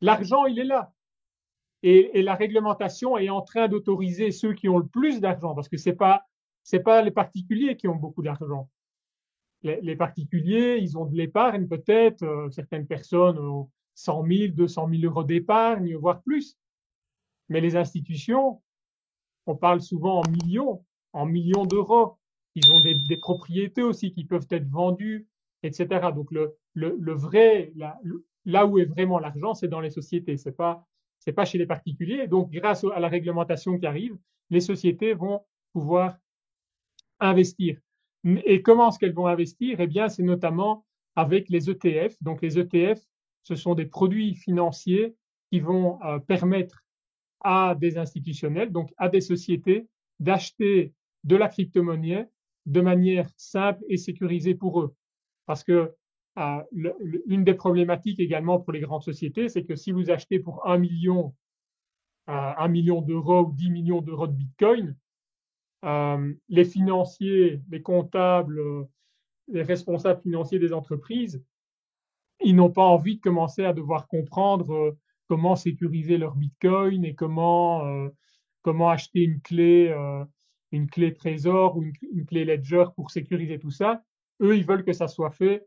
l'argent, il est là. Et la réglementation est en train d'autoriser ceux qui ont le plus d'argent, parce que c'est pas les particuliers qui ont beaucoup d'argent. Les particuliers, ils ont de l'épargne peut-être, certaines personnes ont 100 000, 200 000 euros d'épargne, voire plus. Mais les institutions, on parle souvent en millions d'euros. Ils ont des propriétés aussi qui peuvent être vendues, etc. Donc le vrai, là où est vraiment l'argent, c'est dans les sociétés. C'est pas chez les particuliers. Donc grâce à la réglementation qui arrive, les sociétés vont pouvoir investir. Et comment est-ce qu'elles vont investir? Eh bien, c'est notamment avec les ETF. Donc les ETF, ce sont des produits financiers qui vont permettre à des institutionnels, donc à des sociétés, d'acheter de la crypto-monnaie de manière simple et sécurisée pour eux. Parce que une des problématiques également pour les grandes sociétés, c'est que si vous achetez pour 1 million d'euros ou 10 millions d'euros de Bitcoin, les financiers, les comptables, les responsables financiers des entreprises, ils n'ont pas envie de commencer à devoir comprendre comment sécuriser leur Bitcoin et comment acheter une clé Trésor ou une clé Ledger pour sécuriser tout ça. Eux, ils veulent que ça soit fait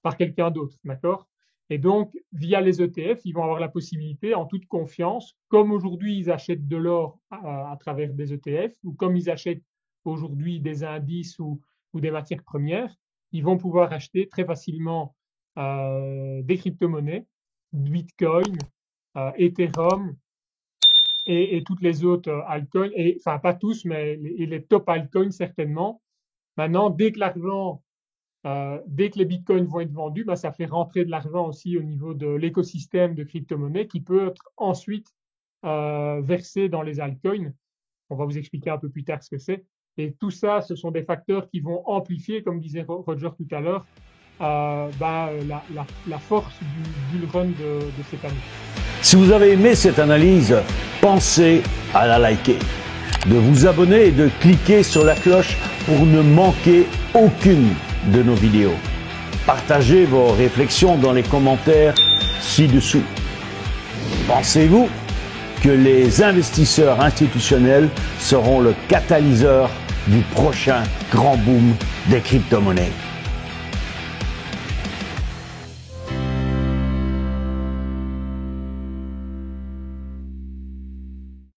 par quelqu'un d'autre, d'accord? Et donc, via les ETF, ils vont avoir la possibilité, en toute confiance, comme aujourd'hui ils achètent de l'or à travers des ETF, ou comme ils achètent aujourd'hui des indices ou des matières premières, ils vont pouvoir acheter très facilement des crypto-monnaies, Bitcoin, Ethereum et toutes les autres altcoins, et, enfin pas tous, mais les top altcoins certainement. Maintenant, dès que les bitcoins vont être vendus, bah, ça fait rentrer de l'argent aussi au niveau de l'écosystème de crypto-monnaies qui peut être ensuite versé dans les altcoins. On va vous expliquer un peu plus tard ce que c'est. Et tout ça, ce sont des facteurs qui vont amplifier, comme disait Roger tout à l'heure, la force du bull run de cette année. Si vous avez aimé cette analyse, pensez à la liker, de vous abonner et de cliquer sur la cloche pour ne manquer aucune de nos vidéos. Partagez vos réflexions dans les commentaires ci-dessous. Pensez-vous que les investisseurs institutionnels seront le catalyseur du prochain grand boom des crypto-monnaies?